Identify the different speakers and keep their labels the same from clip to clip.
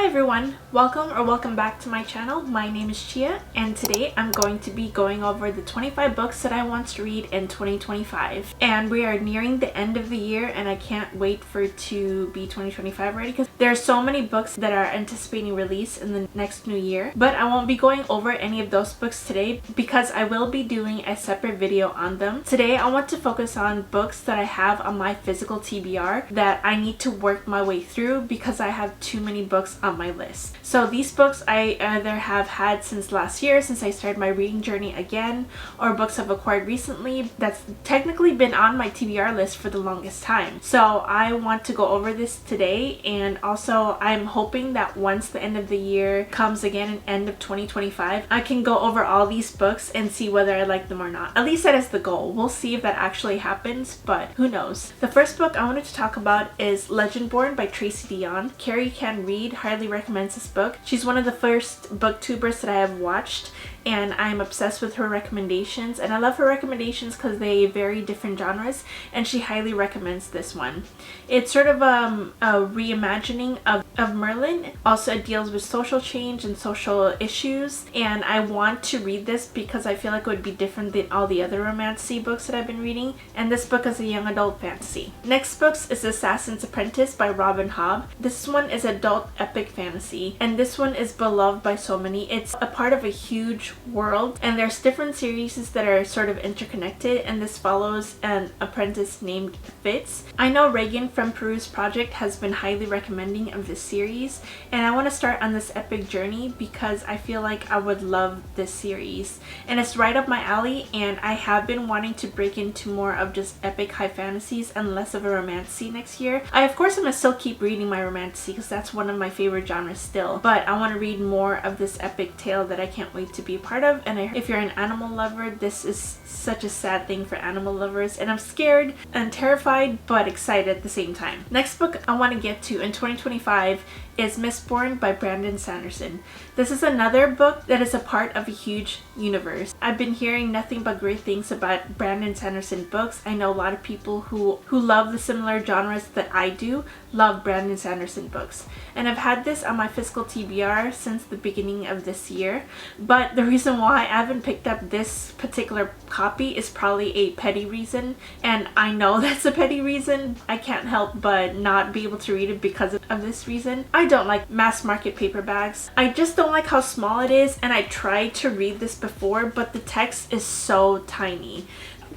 Speaker 1: everyone, welcome back to my channel. My name is Chia and today I'm going to be going over the 25 books that I want to read in 2025. And we are nearing the end of the year and I can't wait for it to be 2025 already because there are so many books that are anticipating release in the next new year. But I won't be going over any of those books today because I will be doing a separate video on them. Today I want to focus on books that I have on my physical TBR that I need to work my way through because I have too many books on my list. So these books I either have had since last year, since I started my reading journey again, or books I've acquired recently that's technically been on my TBR list for the longest time. So I want to go over this today, and also I'm hoping that once the end of the year comes again and end of 2025, I can go over all these books and see whether I like them or not. At least that is the goal. We'll see if that actually happens, but who knows. The first book I wanted to talk about is Legendborn by Tracy Deonn. Carrie Can Read highly recommends this book. She's one of the first booktubers that I have watched, and I'm obsessed with her recommendations, and I love her recommendations because they vary different genres, and she highly recommends this one. It's sort of a reimagining of Merlin. Also, it deals with social change and social issues, and I want to read this because I feel like it would be different than all the other romancy books that I've been reading, and this book is a young adult fantasy. Next book is Assassin's Apprentice by Robin Hobb. This one is adult epic fantasy, and this one is beloved by so many. It's a part of a huge world, and there's different series that are sort of interconnected, and this follows an apprentice named Fitz. I know Reagan from Peru's Project has been highly recommending of this series, and I want to start on this epic journey because I feel like I would love this series, and it's right up my alley, and I have been wanting to break into more of just epic high fantasies and less of a romance next year. Of course I'm gonna still keep reading my romance because that's one of my favorite genres still, but I want to read more of this epic tale that I can't wait to be a part of. And if you're an animal lover, this is such a sad thing for animal lovers, and I'm scared and terrified but excited at the same time. Next book I want to get to in 2025 is Mistborn by Brandon Sanderson. This is another book that is a part of a huge universe. I've been hearing nothing but great things about Brandon Sanderson books. I know a lot of people who love the similar genres that I do love Brandon Sanderson books. And I've had this on my physical TBR since the beginning of this year, but the reason why I haven't picked up this particular copy is probably a petty reason, and I know that's a petty reason. I can't help but not be able to read it because of this reason. I don't like mass market paperbacks. I just don't like how small it is, and I tried to read this before, but the text is so tiny.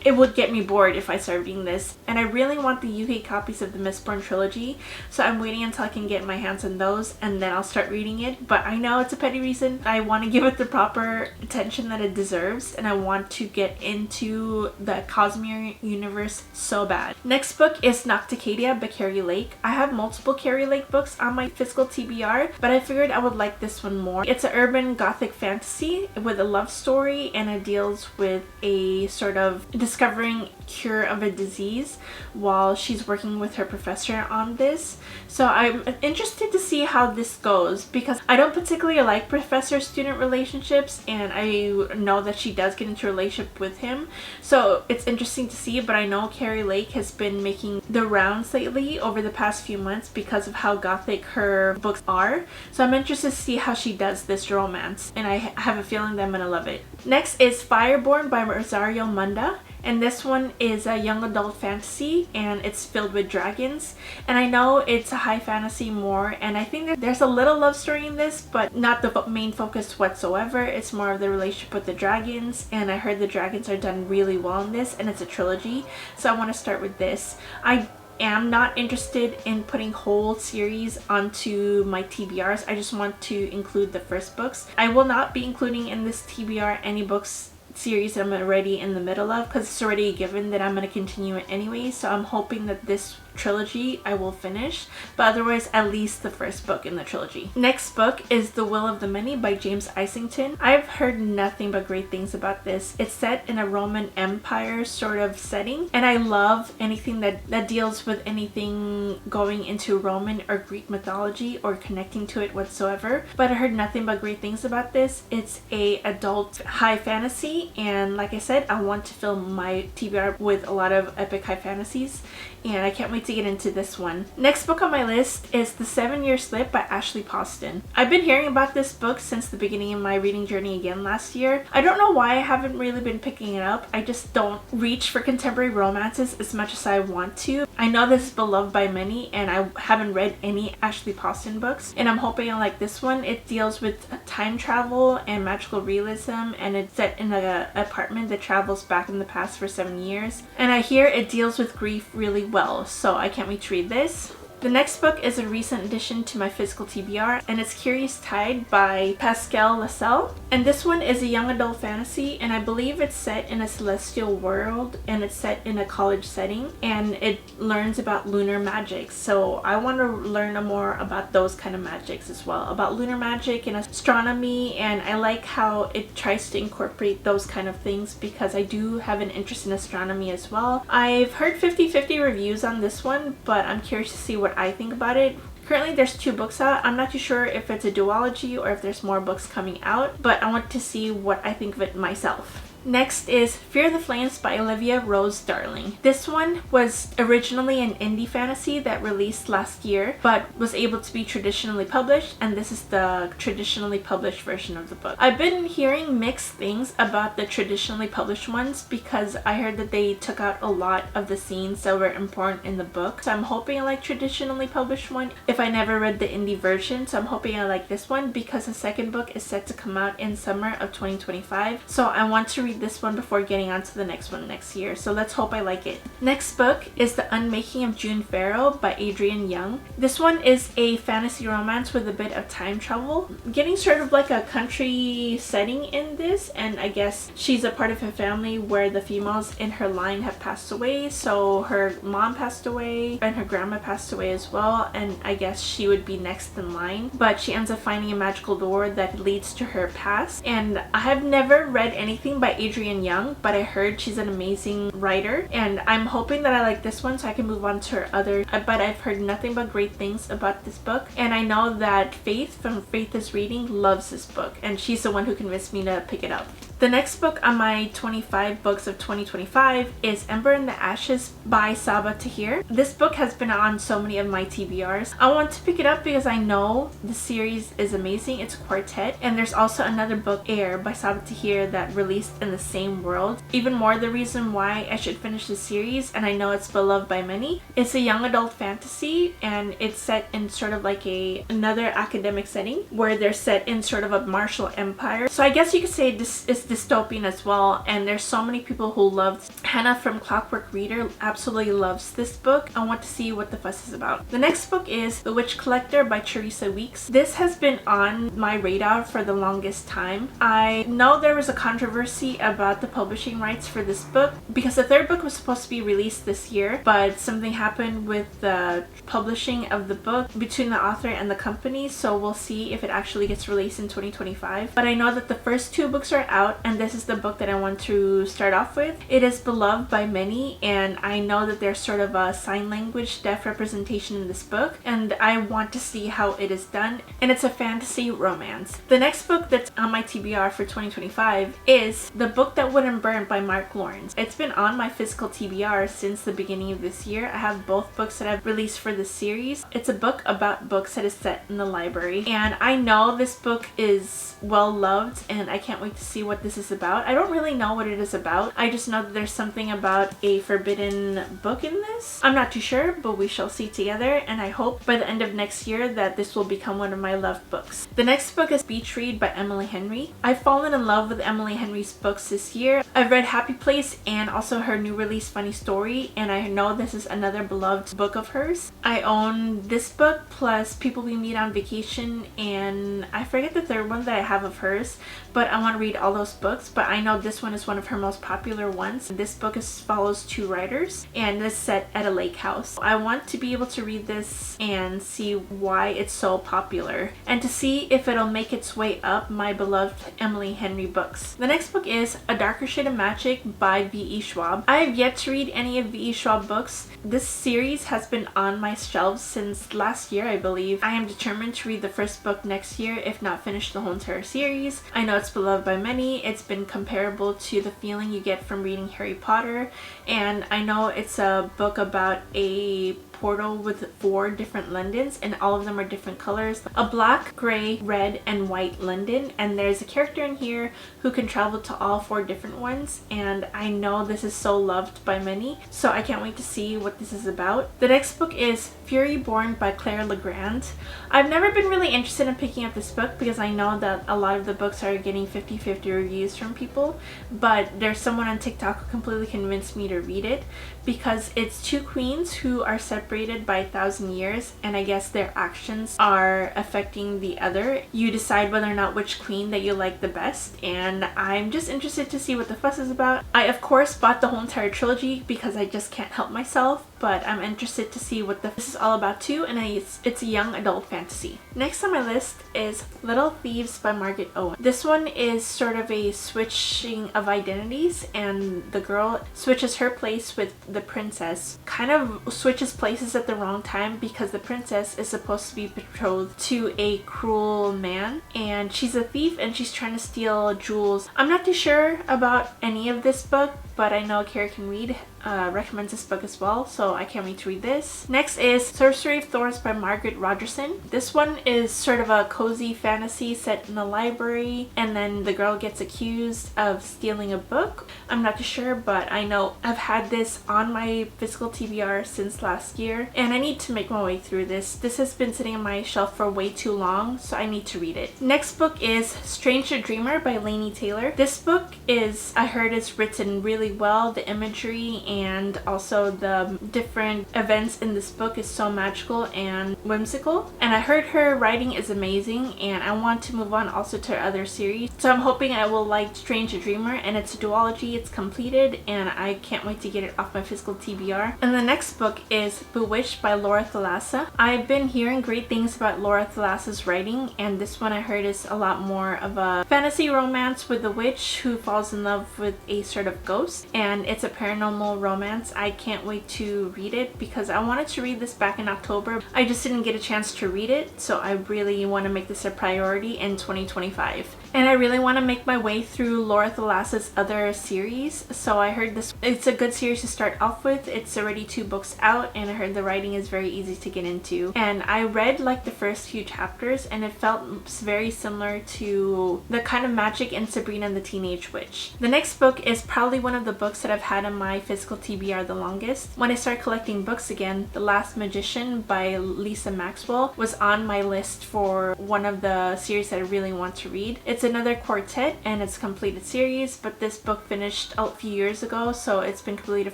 Speaker 1: It would get me bored if I started reading this, and I really want the UK copies of the Mistborn trilogy, so I'm waiting until I can get my hands on those and then I'll start reading it. But I know it's a petty reason. I want to give it the proper attention that it deserves, and I want to get into the Cosmere universe so bad. Next book is Nocticadia by Carrie Lake. I have multiple Carrie Lake books on my physical TBR, but I figured I would like this one more. It's an urban gothic fantasy with a love story, and it deals with a sort of discovering cure of a disease while she's working with her professor on this. So I'm interested to see how this goes because I don't particularly like professor-student relationships, and I know that she does get into a relationship with him, so it's interesting to see. But I know Carrie Lake has been making the rounds lately over the past few months because of how gothic her books are, so I'm interested to see how she does this romance, and I have a feeling that I'm gonna love it. Next is Fireborn by Rosario Munda, and this one is a young adult fantasy, and it's filled with dragons. And I know it's a high fantasy more, and I think that there's a little love story in this, but not the main focus whatsoever. It's more of the relationship with the dragons, and I heard the dragons are done really well in this, and it's a trilogy, so I want to start with this. I am not interested in putting whole series onto my TBRs. I just want to include the first books. I will not be including in this TBR any books series I'm already in the middle of because it's already given that I'm going to continue it anyway, so I'm hoping that this trilogy I will finish, but otherwise at least the first book in the trilogy. Next book is The Will of the Many by James Isington. I've heard nothing but great things about this. It's set in a Roman Empire sort of setting, and I love anything that deals with anything going into Roman or Greek mythology or connecting to it whatsoever, but I heard nothing but great things about this. It's a adult high fantasy, fantasy, and like I said, I want to fill my TBR with a lot of epic high fantasies, and I can't wait to get into this one. Next book on my list is The 7-Year Slip by Ashley Poston. I've been hearing about this book since the beginning of my reading journey again last year. I don't know why I haven't really been picking it up. I just don't reach for contemporary romances as much as I want to. I know this is beloved by many, and I haven't read any Ashley Poston books, and I'm hoping I like this one. It deals with time travel and magical realism, and it's set in an apartment that travels back in the past for 7 years. And I hear it deals with grief really well, so I can't wait to read this. The next book is a recent addition to my physical TBR, and it's Curious Tide by Pascal Lassalle. And this one is a young adult fantasy, and I believe it's set in a celestial world, and it's set in a college setting, and it learns about lunar magic. So I want to learn more about those kind of magics as well, about lunar magic and astronomy, and I like how it tries to incorporate those kind of things because I do have an interest in astronomy as well. I've heard 50-50 reviews on this one, but I'm curious to see what I think about it. Currently there's 2 books out. I'm not too sure if it's a duology or if there's more books coming out, but I want to see what I think of it myself. Next is Fear the Flames by Olivia Rose Darling. This one was originally an indie fantasy that released last year but was able to be traditionally published, and this is the traditionally published version of the book. I've been hearing mixed things about the traditionally published ones because I heard that they took out a lot of the scenes that were important in the book. So I'm hoping I like traditionally published one if I never read the indie version. So I'm hoping I like this one because the second book is set to come out in summer of 2025. So I want to read this one before getting on to the next one next year, so let's hope I like it. Next book is The Unmaking of June Farrow by Adrienne Young. This one is a fantasy romance with a bit of time travel, getting sort of like a country setting in this, and I guess she's a part of a family where the females in her line have passed away. So her mom passed away and her grandma passed away as well, and I guess she would be next in line, but she ends up finding a magical door that leads to her past. And I have never read anything by Adrienne Young, but I heard she's an amazing writer, and I'm hoping that I like this one so I can move on to her other, but I've heard nothing but great things about this book, and I know that Faith from Faith is Reading loves this book, and she's the one who convinced me to pick it up. The next book on my 25 books of 2025 is Ember in the Ashes by Sabaa Tahir. This book has been on so many of my TBRs. I want to pick it up because I know the series is amazing. It's a quartet, and there's also another book, Air by Sabaa Tahir, that released in the same world. Even more the reason why I should finish the series, and I know it's beloved by many. It's a young adult fantasy, and it's set in sort of like another academic setting where they're set in sort of a martial empire. So I guess you could say this is dystopian as well, and there's so many people who loved Hannah from Clockwork Reader absolutely loves this book. I want to see what the fuss is about. The next book is The Witch Collector by Teresa Weeks. This has been on my radar for the longest time. I know there was a controversy about the publishing rights for this book because the third book was supposed to be released this year, but something happened with the publishing of the book between the author and the company, so we'll see if it actually gets released in 2025. But I know that the first 2 books are out, and this is the book that I want to start off with. It is beloved by many, and I know that there's sort of a sign language deaf representation in this book, and I want to see how it is done, and it's a fantasy romance. The next book that's on my TBR for 2025 is The Book That Wouldn't Burn by Mark Lawrence. It's been on my physical TBR since the beginning of this year. I have both books that I've released for this series. It's a book about books that is set in the library, and I know this book is well loved, and I can't wait to see what this is about. I don't really know what it is about. I just know that there's something about a forbidden book in this. I'm not too sure, but we shall see together, and I hope by the end of next year that this will become one of my loved books. The next book is Beach Read by Emily Henry. I've fallen in love with Emily Henry's books this year. I've read Happy Place and also her new release Funny Story, and I know this is another beloved book of hers. I own this book plus People We Meet on Vacation, and I forget the third one that I have of hers, but I want to read all those books. But I know this one is one of her most popular ones. This book follows 2 writers, and is set at a lake house. I want to be able to read this and see why it's so popular, and to see if it'll make its way up my beloved Emily Henry books. The next book is A Darker Shade of Magic by V.E. Schwab. I have yet to read any of V.E. Schwab books. This series has been on my shelves since last year, I believe. I am determined to read the first book next year, if not finish the whole entire series. I know it's beloved by many, me, it's been comparable to the feeling you get from reading Harry Potter. And I know it's a book about a portal with 4 different Londons, and all of them are different colors: a black, gray, red, and white London. And there's a character in here who can travel to all 4 different ones, and I know this is so loved by many, so I can't wait to see what this is about. The next book is Fury Born by Claire Legrand. I've never been really interested in picking up this book because I know that a lot of the books are getting 50-50 reviews from people, but there's someone on TikTok who completely convinced me to read it because it's 2 queens who are separated by 1,000 years, and I guess their actions are affecting the other. You decide whether or not which queen that you like the best, and I'm just interested to see what the fuss is about. I of course bought the whole entire trilogy because I just can't help myself, but I'm interested to see what this is all about too, and it's a young adult fantasy. Next on my list is Little Thieves by Margaret Owen. This one is sort of a switching of identities, and the girl switches her place with the princess. Kind of switches places at the wrong time because the princess is supposed to be betrothed to a cruel man, and she's a thief and she's trying to steal jewels. I'm not too sure about any of this book, but I know Kara can read recommends this book as well, so I can't wait to read this. Next is Sorcery of Thorns by Margaret Rogerson. This one is sort of a cozy fantasy set in a library, and then the girl gets accused of stealing a book. I'm not too sure, but I know I've had this on my physical TBR since last year, and I need to make my way through this. This has been sitting on my shelf for way too long, so I need to read it. Next book is Strange the Dreamer by Laini Taylor. This book is, I heard, is written really well. The imagery and also the different events in this book is so magical and whimsical, and I heard her writing is amazing, and I want to move on also to her other series, so I'm hoping I will like Strange the Dreamer, and it's a duology. It's completed and I can't wait to get it off my physical TBR. And the next book is Bewitched by Laura Thalassa. I've been hearing great things about Laura Thalassa's writing, and this one I heard is a lot more of a fantasy romance with a witch who falls in love with a sort of ghost, and it's a paranormal romance. I can't wait to read it because I wanted to read this back in October. I just didn't get a chance to read it, so I really want to make this a priority in 2025. And I really want to make my way through Laura Thalassa's other series, so I heard this, it's a good series to start off with. It's already 2 books out, and I heard the writing is very easy to get into. And I read like the first few chapters, and it felt very similar to the kind of magic in Sabrina the Teenage Witch. The next book is probably one of the books that I've had on my physical TBR the longest. When I started collecting books again, The Last Magician by Lisa Maxwell was on my list for one of the series that I really want to read. It's another quartet and it's a completed series, but this book finished a few years ago, so it's been completed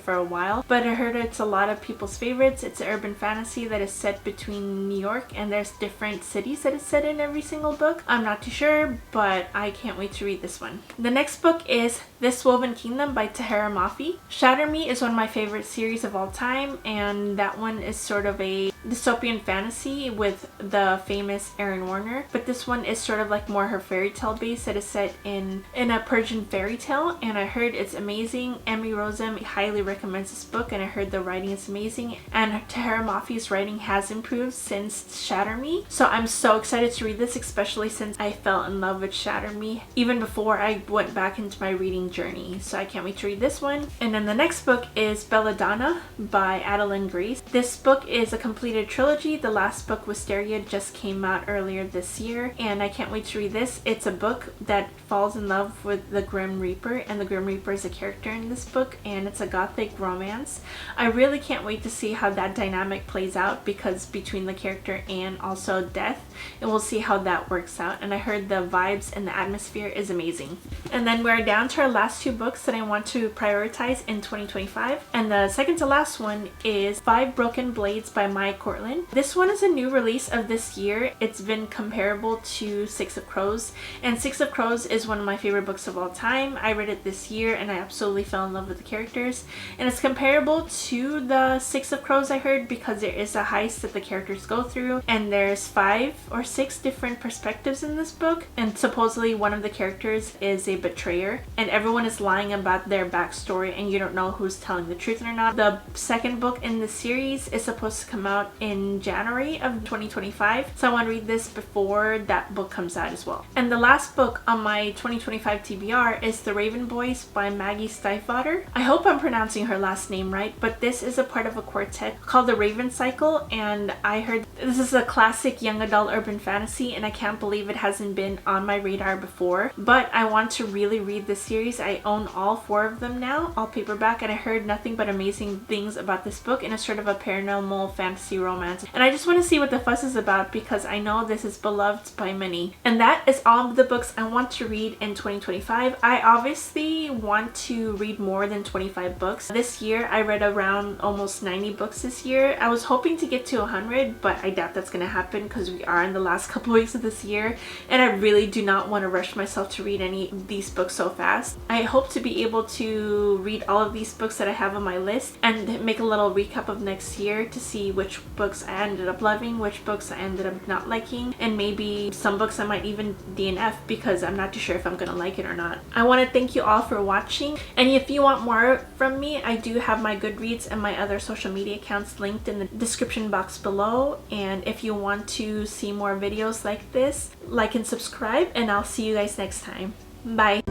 Speaker 1: for a while. But I heard it's a lot of people's favorites. It's an urban fantasy that is set between New York, and there's different cities that it's set in every single book. I'm not too sure, but I can't wait to read this one. The next book is This Woven Kingdom by Tahereh Mafi. Shatter Me is one of my favorite series of all time, and that one is sort of a dystopian fantasy with the famous Erin Warner, but this one is sort of like more her fairy tale base that is set in a Persian fairy tale, and I heard it's amazing. Emmy Rossum highly recommends this book, and I heard the writing is amazing, and Tahereh Mafi's writing has improved since Shatter Me, so I'm so excited to read this, especially since I fell in love with Shatter Me even before I went back into my reading journey, so I can't wait to read this one. And then the next book is Belladonna by Adeline Grace. This book is a completed trilogy. The last book, Wisteria, just came out earlier this year, and I can't wait to read this. It's a book that falls in love with the Grim Reaper, and the Grim Reaper is a character in this book, and it's a gothic romance. I really can't wait to see how that dynamic plays out, because between the character and also death, and we'll see how that works out, and I heard the vibes and the atmosphere is amazing. And then we're down to our last 2 books that I want to prioritize in 2025, and the second to last one is 5 Broken Blades by Maya Cortland. This one is a new release of this year. It's been comparable to Six of Crows, and Six of Crows is one of my favorite books of all time. I read it this year and I absolutely fell in love with the characters, and it's comparable to the Six of Crows, I heard, because there is a heist that the characters go through, and there's 5 or 6 different perspectives in this book, and supposedly one of the characters is a betrayer, and everyone is lying about their backstory, and you don't know who's telling the truth or not. The second book in the series is supposed to come out in January of 2025, so I want to read this before that book comes out as well. And the last last book on my 2025 TBR is The Raven Boys by Maggie Stiefvater. I hope I'm pronouncing her last name right, but this is a part of a quartet called The Raven Cycle, and I heard this is a classic young adult urban fantasy, and I can't believe it hasn't been on my radar before. But I want to really read this series. I own all 4 of them now, all paperback, and I heard nothing but amazing things about this book, and it's sort of a paranormal fantasy romance. And I just want to see what the fuss is about because I know this is beloved by many. And that is all of the books I want to read in 2025. I obviously want to read more than 25 books. This year I read around almost 90 books this year. I was hoping to get to 100, but I doubt that's going to happen because we are in the last couple weeks of this year, and I really do not want to rush myself to read any of these books so fast. I hope to be able to read all of these books that I have on my list and make a little recap of next year to see which books I ended up loving, which books I ended up not liking, and maybe some books I might even DNF because I'm not too sure if I'm gonna like it or not. I want to thank you all for watching, and if you want more from me, I do have my Goodreads and my other social media accounts linked in the description box below. And if you want to see more videos like this, like and subscribe, and I'll see you guys next time. Bye!